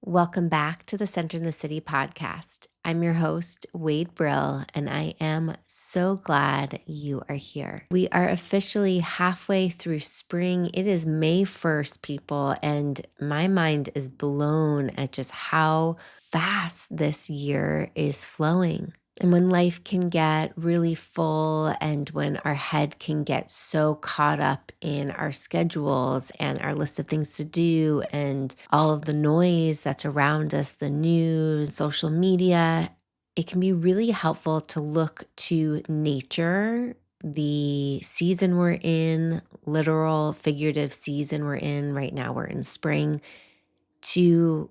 Welcome back to the Center in the City podcast. I'm your host, Wade Brill, and I am so glad you are here. We are officially halfway through spring. It is May 1st, people, and my mind is blown at just how fast this year is flowing. And when life can get really full and when our head can get so caught up in our schedules and our list of things to do and all of the noise that's around us, the news, social media, it can be really helpful to look to nature, the season we're in, literal, figurative season we're in. Right now, we're in spring, to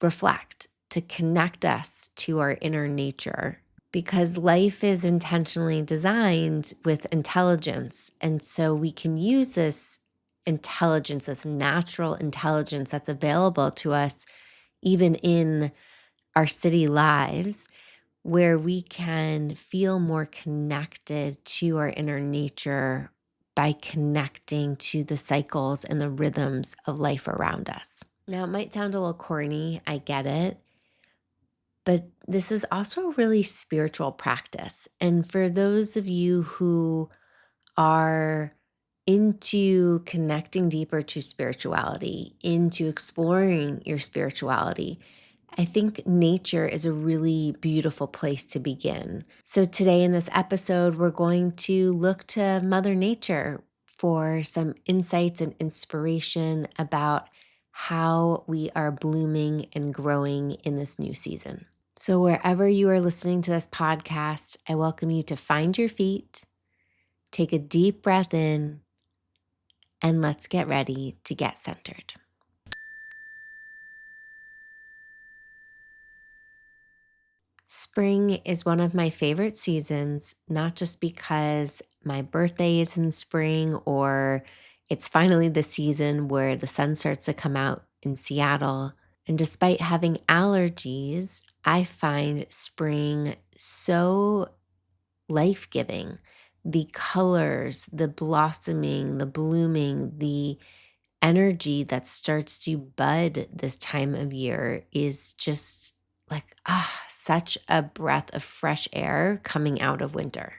reflect, to connect us to our inner nature, because life is intentionally designed with intelligence. And so we can use this intelligence, this natural intelligence that's available to us, even in our city lives, where we can feel more connected to our inner nature by connecting to the cycles and the rhythms of life around us. Now, it might sound a little corny, I get it, but this is also a really spiritual practice. And for those of you who are into connecting deeper to spirituality, into exploring your spirituality, I think nature is a really beautiful place to begin. So today in this episode, we're going to look to Mother Nature for some insights and inspiration about how we are blooming and growing in this new season. So wherever you are listening to this podcast, I welcome you to find your feet, take a deep breath in, and let's get ready to get centered. Spring is one of my favorite seasons, not just because my birthday is in spring or it's finally the season where the sun starts to come out in Seattle. And despite having allergies, I find spring so life-giving. The colors, the blossoming, the blooming, the energy that starts to bud this time of year is just like, such a breath of fresh air coming out of winter.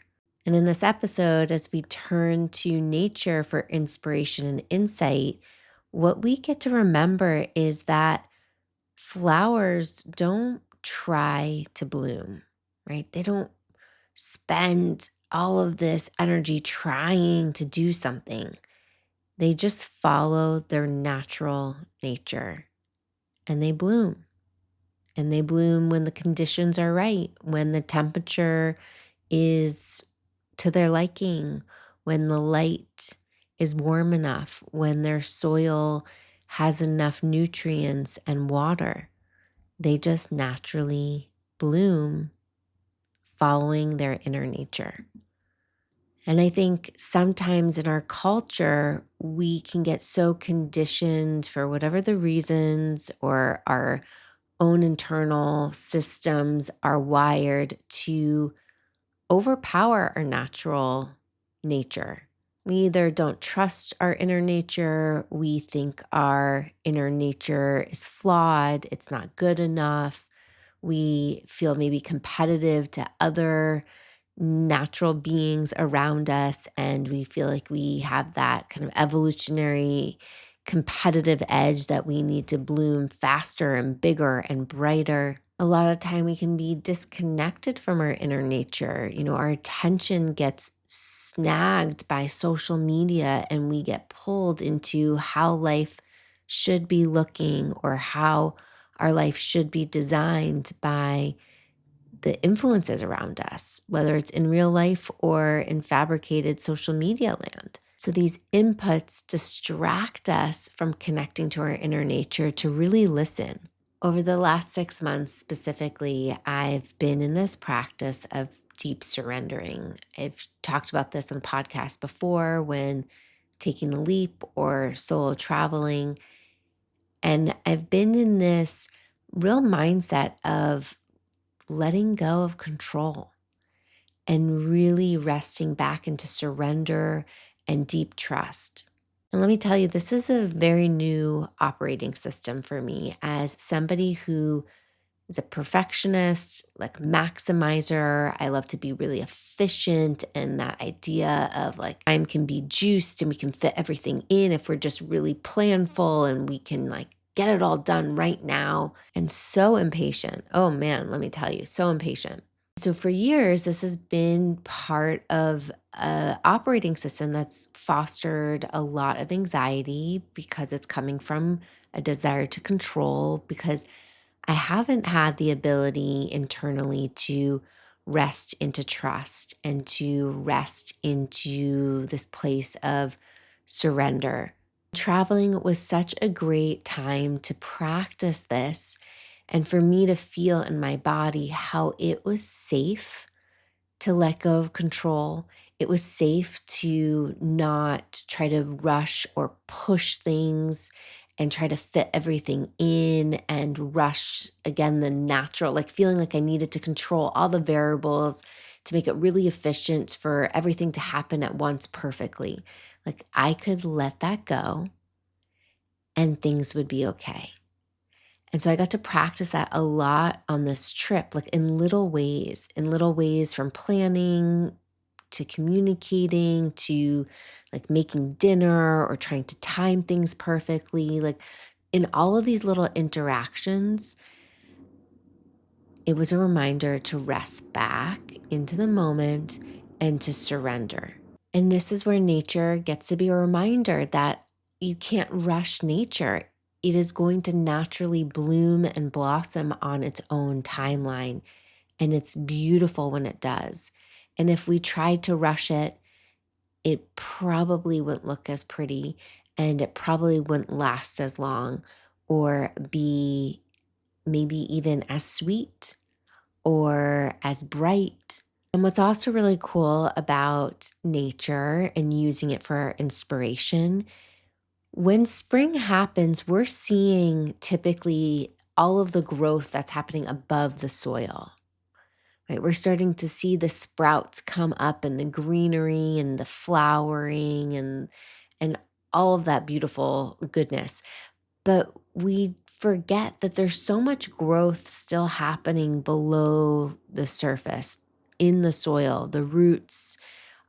And in this episode, as we turn to nature for inspiration and insight, what we get to remember is that flowers don't try to bloom, right? They don't spend all of this energy trying to do something. They just follow their natural nature and they bloom. And they bloom when the conditions are right, when the temperature is to their liking, when the light is warm enough, when their soil has enough nutrients and water. They just naturally bloom following their inner nature. And I think sometimes in our culture, we can get so conditioned for whatever the reasons, or our own internal systems are wired to overpower our natural nature. We either don't trust our inner nature, we think our inner nature is flawed, it's not good enough. We feel maybe competitive to other natural beings around us, and we feel like we have that kind of evolutionary competitive edge that we need to bloom faster and bigger and brighter. A lot of time we can be disconnected from our inner nature. Our attention gets snagged by social media and we get pulled into how life should be looking or how our life should be designed by the influences around us, whether it's in real life or in fabricated social media land. So these inputs distract us from connecting to our inner nature to really listen. Over the last 6 months specifically, I've been in this practice of deep surrendering. I've talked about this on the podcast before when taking the leap or solo traveling. And I've been in this real mindset of letting go of control and really resting back into surrender and deep trust. And let me tell you, this is a very new operating system for me as somebody who is a perfectionist, like maximizer. I love to be really efficient. And that idea of like time can be juiced and we can fit everything in if we're just really planful and we can like get it all done right now. And so impatient. Oh man, let me tell you, so impatient. So for years, this has been part of a operating system that's fostered a lot of anxiety because it's coming from a desire to control, because I haven't had the ability internally to rest into trust and to rest into this place of surrender. Traveling was such a great time to practice this and for me to feel in my body how it was safe to let go of control. It was safe to not try to rush or push things and try to fit everything in and rush again the natural, like feeling like I needed to control all the variables to make it really efficient for everything to happen at once perfectly. Like I could let that go and things would be okay. And so I got to practice that a lot on this trip, like in little ways from planning to communicating to like making dinner or trying to time things perfectly. Like in all of these little interactions, it was a reminder to rest back into the moment and to surrender. And this is where nature gets to be a reminder that you can't rush nature. It is going to naturally bloom and blossom on its own timeline. And it's beautiful when it does. And if we try to rush it, it probably wouldn't look as pretty and it probably wouldn't last as long or be maybe even as sweet or as bright. And what's also really cool about nature and using it for inspiration, when spring happens, we're seeing typically all of the growth that's happening above the soil. Right, we're starting to see the sprouts come up and the greenery and the flowering and all of that beautiful goodness. But we forget that there's so much growth still happening below the surface in the soil, the roots,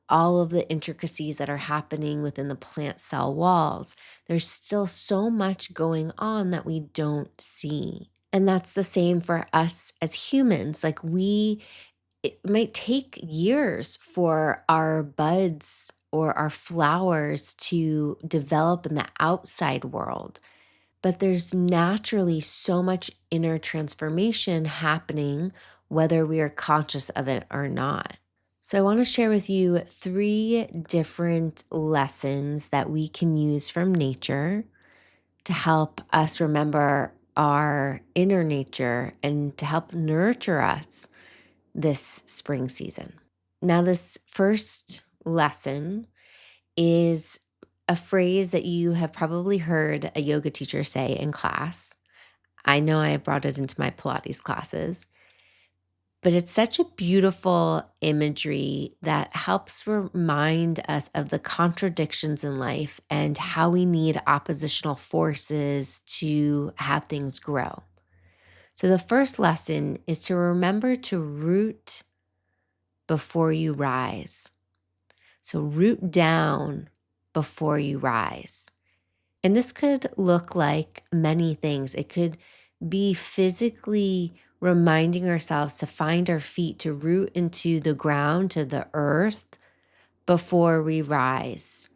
all of the intricacies that are happening within the plant cell walls. There's still so much going on that we don't see. And that's the same for us as humans. It might take years for our buds or our flowers to develop in the outside world. But there's naturally so much inner transformation happening, whether we are conscious of it or not. So, I want to share with you 3 different lessons that we can use from nature to help us remember our inner nature and to help nurture us this spring season. Now, this first lesson is a phrase that you have probably heard a yoga teacher say in class. I know I have brought it into my Pilates classes, but it's such a beautiful imagery that helps remind us of the contradictions in life and how we need oppositional forces to have things grow. So, the first lesson is to remember to root before you rise. So, root down before you rise. And this could look like many things. It could be physically reminding ourselves to find our feet, to root into the ground, to the earth before we rise,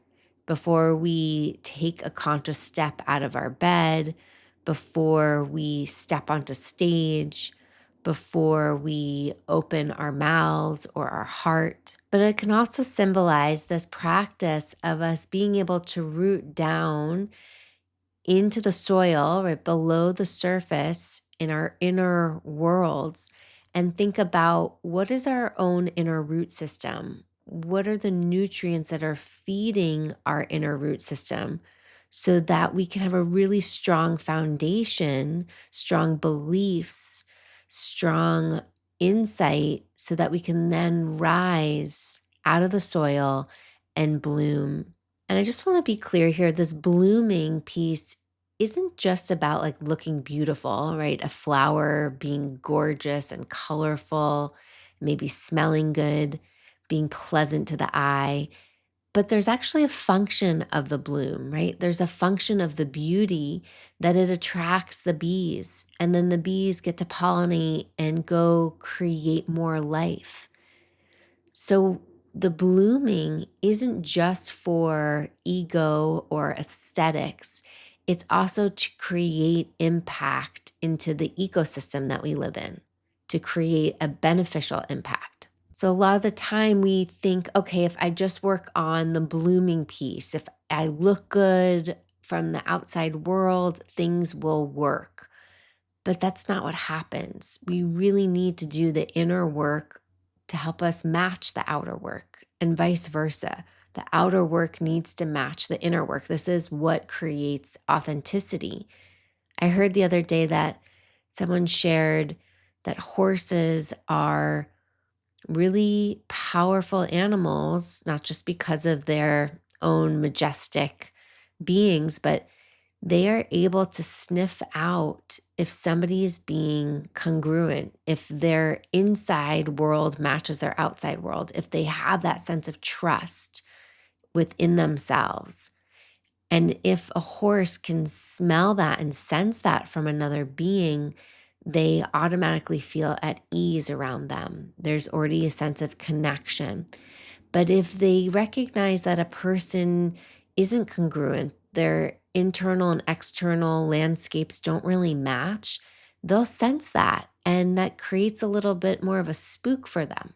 before we take a conscious step out of our bed, before we step onto stage, before we open our mouths or our heart. But it can also symbolize this practice of us being able to root down into the soil, right below the surface in our inner worlds, and think about what is our own inner root system? What are the nutrients that are feeding our inner root system so that we can have a really strong foundation, strong beliefs, strong insight, so that we can then rise out of the soil and bloom And I just want to be clear here, this blooming piece isn't just about like looking beautiful, right? A flower being gorgeous and colorful, maybe smelling good, being pleasant to the eye. But there's actually a function of the bloom, right? There's a function of the beauty that it attracts the bees, and then the bees get to pollinate and go create more life. So the blooming isn't just for ego or aesthetics, it's also to create impact into the ecosystem that we live in, to create a beneficial impact. So a lot of the time we think, okay, if I just work on the blooming piece, if I look good from the outside world, things will work. But that's not what happens. We really need to do the inner work to help us match the outer work, and vice versa. The outer work needs to match the inner work. This is what creates authenticity. I heard the other day that someone shared that horses are really powerful animals, not just because of their own majestic beings, but they are able to sniff out if somebody is being congruent, if their inside world matches their outside world, if they have that sense of trust within themselves. And if a horse can smell that and sense that from another being, they automatically feel at ease around them. There's already a sense of connection. But if they recognize that a person isn't congruent, their internal and external landscapes don't really match, they'll sense that. And that creates a little bit more of a spook for them.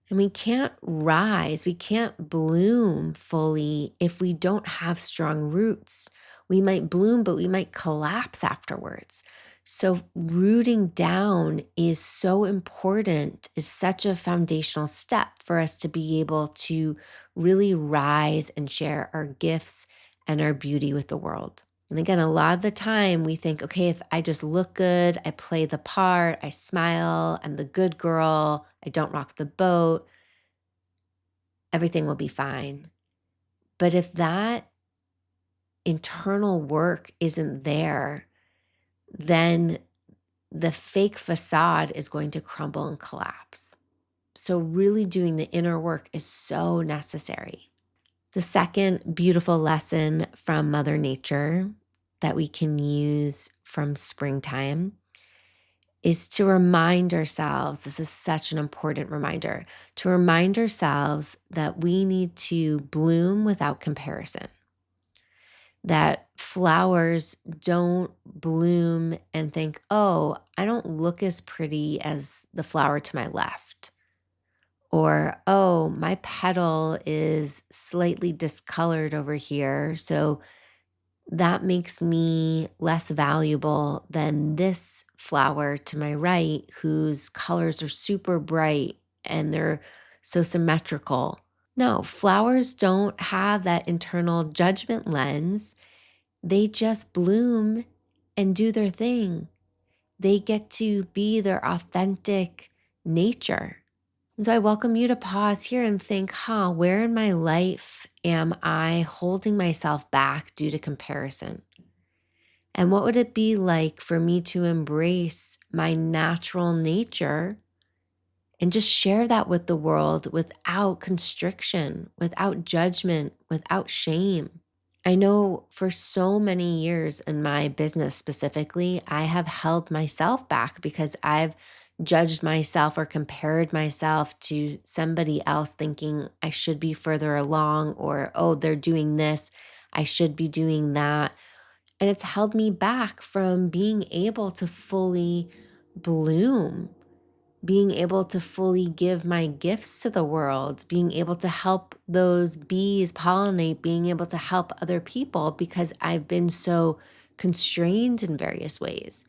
And we can't rise, we can't bloom fully if we don't have strong roots. We might bloom, but we might collapse afterwards. So, rooting down is so important, is such a foundational step for us to be able to really rise and share our gifts and our beauty with the world. And again, a lot of the time we think, okay, if I just look good, I play the part, I smile, I'm the good girl, I don't rock the boat, everything will be fine. But if that internal work isn't there, then the fake facade is going to crumble and collapse. So, really doing the inner work is so necessary. The second beautiful lesson from Mother Nature that we can use from springtime is to remind ourselves, this is such an important reminder, to remind ourselves that we need to bloom without comparison. That flowers don't bloom and think, oh, I don't look as pretty as the flower to my left. Or, oh, my petal is slightly discolored over here, so that makes me less valuable than this flower to my right, whose colors are super bright and they're so symmetrical. No, flowers don't have that internal judgment lens. They just bloom and do their thing. They get to be their authentic nature. And so I welcome you to pause here and think, where in my life am I holding myself back due to comparison? And what would it be like for me to embrace my natural nature and just share that with the world without constriction, without judgment, without shame? I know for so many years in my business specifically, I have held myself back because I've judged myself or compared myself to somebody else, thinking I should be further along, or, oh, they're doing this, I should be doing that. And it's held me back from being able to fully bloom, being able to fully give my gifts to the world, being able to help those bees pollinate, being able to help other people, because I've been so constrained in various ways.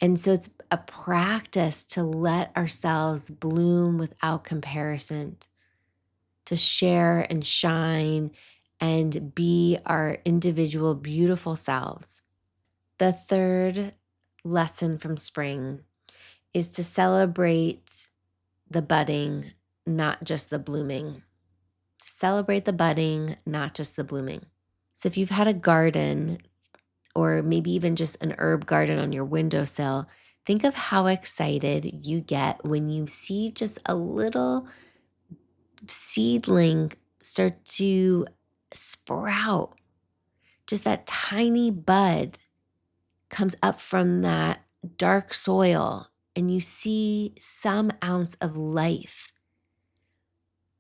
And so it's a practice to let ourselves bloom without comparison, to share and shine and be our individual beautiful selves. The third lesson from spring is to celebrate the budding, not just the blooming. Celebrate the budding, not just the blooming. So if you've had a garden or maybe even just an herb garden on your windowsill, think of how excited you get when you see just a little seedling start to sprout. Just that tiny bud comes up from that dark soil, and you see some ounce of life.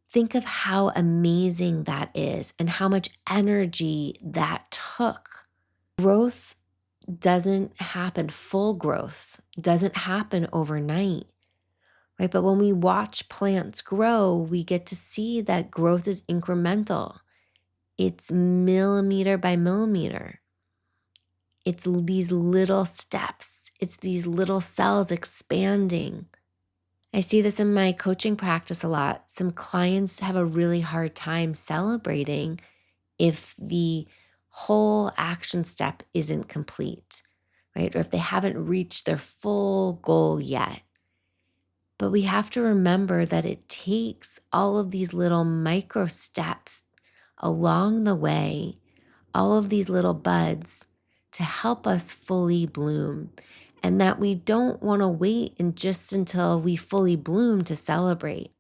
Think of how amazing that is and how much energy that took. Growth doesn't happen, full growth doesn't happen overnight, right? But when we watch plants grow, we get to see that growth is incremental. It's millimeter by millimeter. It's these little steps. It's these little cells expanding. I see this in my coaching practice a lot. Some clients have a really hard time celebrating if the whole action step isn't complete, right? Or if they haven't reached their full goal yet. But we have to remember that it takes all of these little micro steps along the way, all of these little buds to help us fully bloom. And that we don't want to wait and just until we fully bloom to celebrate,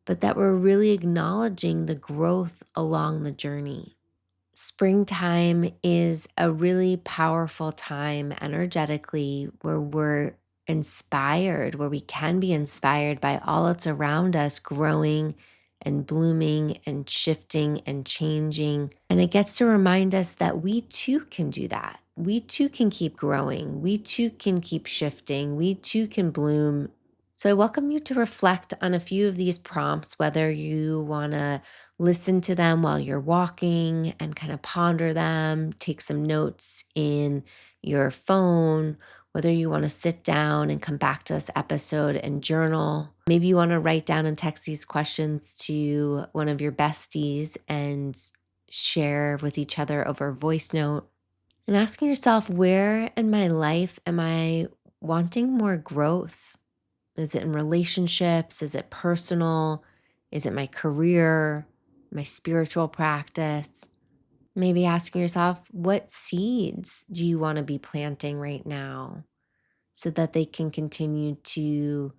but that we're really acknowledging the growth along the journey. Springtime is a really powerful time energetically where we're inspired, where we can be inspired by all that's around us growing and blooming and shifting and changing. And it gets to remind us that we too can do that. We too can keep growing. We too can keep shifting. We too can bloom. So I welcome you to reflect on a few of these prompts, whether you want to listen to them while you're walking and kind of ponder them, take some notes in your phone, whether you want to sit down and come back to this episode and journal. Maybe you want to write down and text these questions to one of your besties and share with each other over a voice note. And asking yourself, where in my life am I wanting more growth? Is it in relationships? Is it personal? Is it my career, my spiritual practice? Maybe asking yourself, what seeds do you want to be planting right now so that they can continue to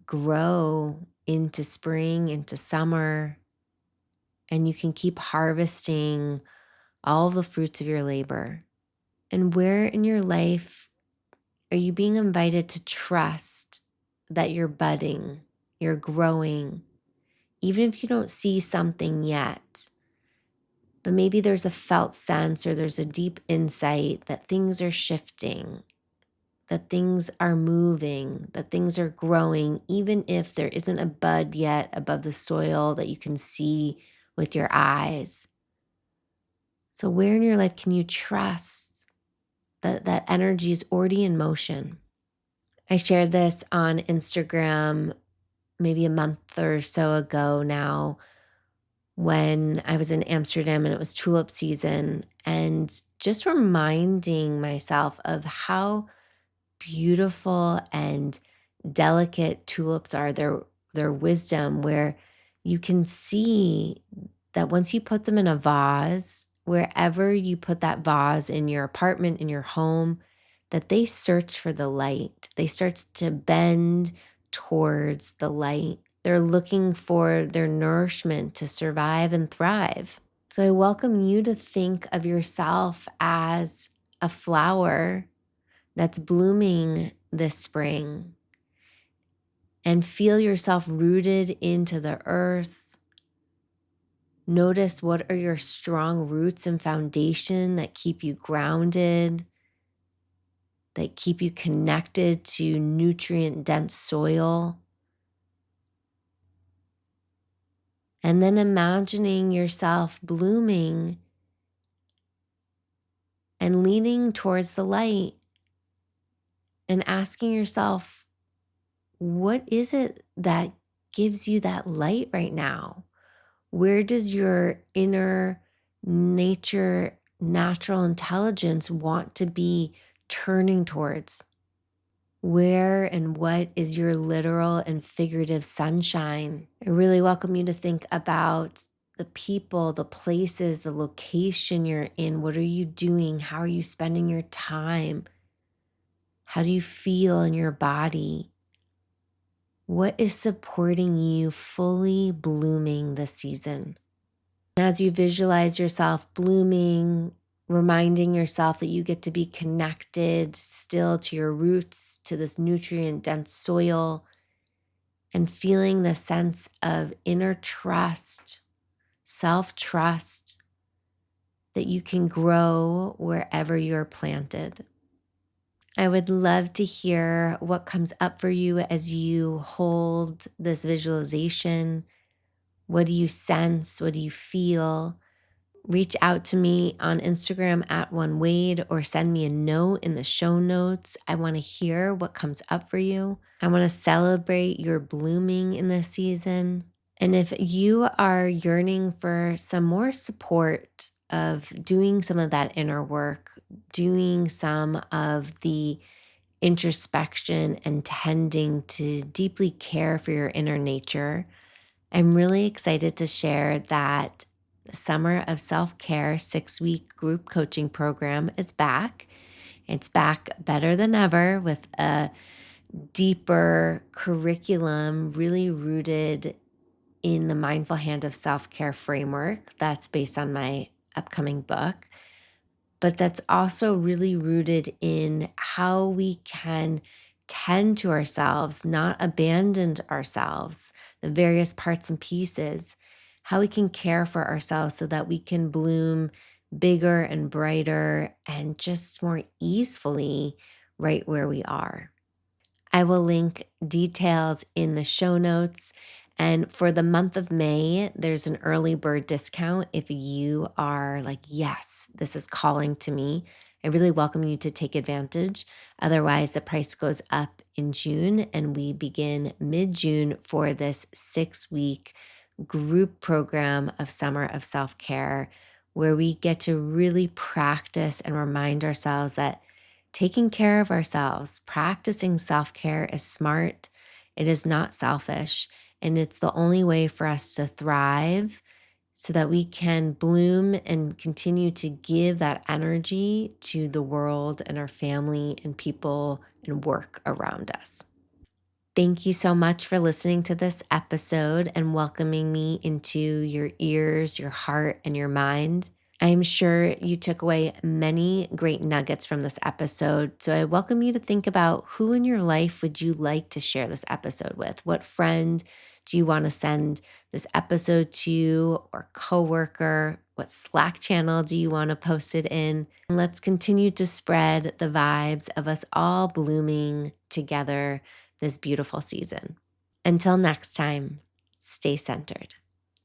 grow into spring, into summer, and you can keep harvesting all the fruits of your labor? And where in your life are you being invited to trust that you're budding, you're growing, even if you don't see something yet? But maybe there's a felt sense or there's a deep insight that things are shifting, that things are moving, that things are growing, even if there isn't a bud yet above the soil that you can see with your eyes. So where in your life can you trust that that energy is already in motion? I shared this on Instagram maybe a month or so ago now when I was in Amsterdam and it was tulip season, and just reminding myself of how beautiful and delicate tulips are, their wisdom, where you can see that once you put them in a vase, wherever you put that vase in your apartment, in your home, that they search for the light. They start to bend towards the light. They're looking for their nourishment to survive and thrive. So I welcome you to think of yourself as a flower that's blooming this spring, and feel yourself rooted into the earth. Notice what are your strong roots and foundation that keep you grounded, that keep you connected to nutrient-dense soil. And then imagining yourself blooming and leaning towards the light and asking yourself, what is it that gives you that light right now? Where does your inner nature, natural intelligence want to be turning towards? Where and what is your literal and figurative sunshine? I really welcome you to think about the people, the places, the location you're in. What are you doing? How are you spending your time? How do you feel in your body? What is supporting you fully blooming this season? As you visualize yourself blooming, reminding yourself that you get to be connected still to your roots, to this nutrient dense soil, and feeling the sense of inner trust, self trust that you can grow wherever you're planted. I would love to hear what comes up for you as you hold this visualization. What do you sense? What do you feel? Reach out to me on Instagram at OneWade or send me a note in the show notes. I want to hear what comes up for you. I want to celebrate your blooming in this season. And if you are yearning for some more support of doing some of that inner work, doing some of the introspection and tending to deeply care for your inner nature, I'm really excited to share that the Summer of Self-Care 6-week group coaching program is back. It's back better than ever with a deeper curriculum, really rooted in the Mindful Hand of Self-Care framework that's based on my upcoming book. But that's also really rooted in how we can tend to ourselves, not abandon ourselves, the various parts and pieces, how we can care for ourselves so that we can bloom bigger and brighter and just more easefully right where we are. I will link details in the show notes. And for the month of May, there's an early bird discount. If you are like, yes, this is calling to me, I really welcome you to take advantage. Otherwise, the price goes up in June and we begin mid-June for this 6-week group program of Summer of Self-Care, where we get to really practice and remind ourselves that taking care of ourselves, practicing self-care is smart. It is not selfish. And it's the only way for us to thrive so that we can bloom and continue to give that energy to the world and our family and people and work around us. Thank you so much for listening to this episode and welcoming me into your ears, your heart, and your mind. I'm sure you took away many great nuggets from this episode. So I welcome you to think about who in your life would you like to share this episode with? What friend do you want to send this episode to, or coworker? What Slack channel do you want to post it in? And let's continue to spread the vibes of us all blooming together this beautiful season. Until next time, stay centered.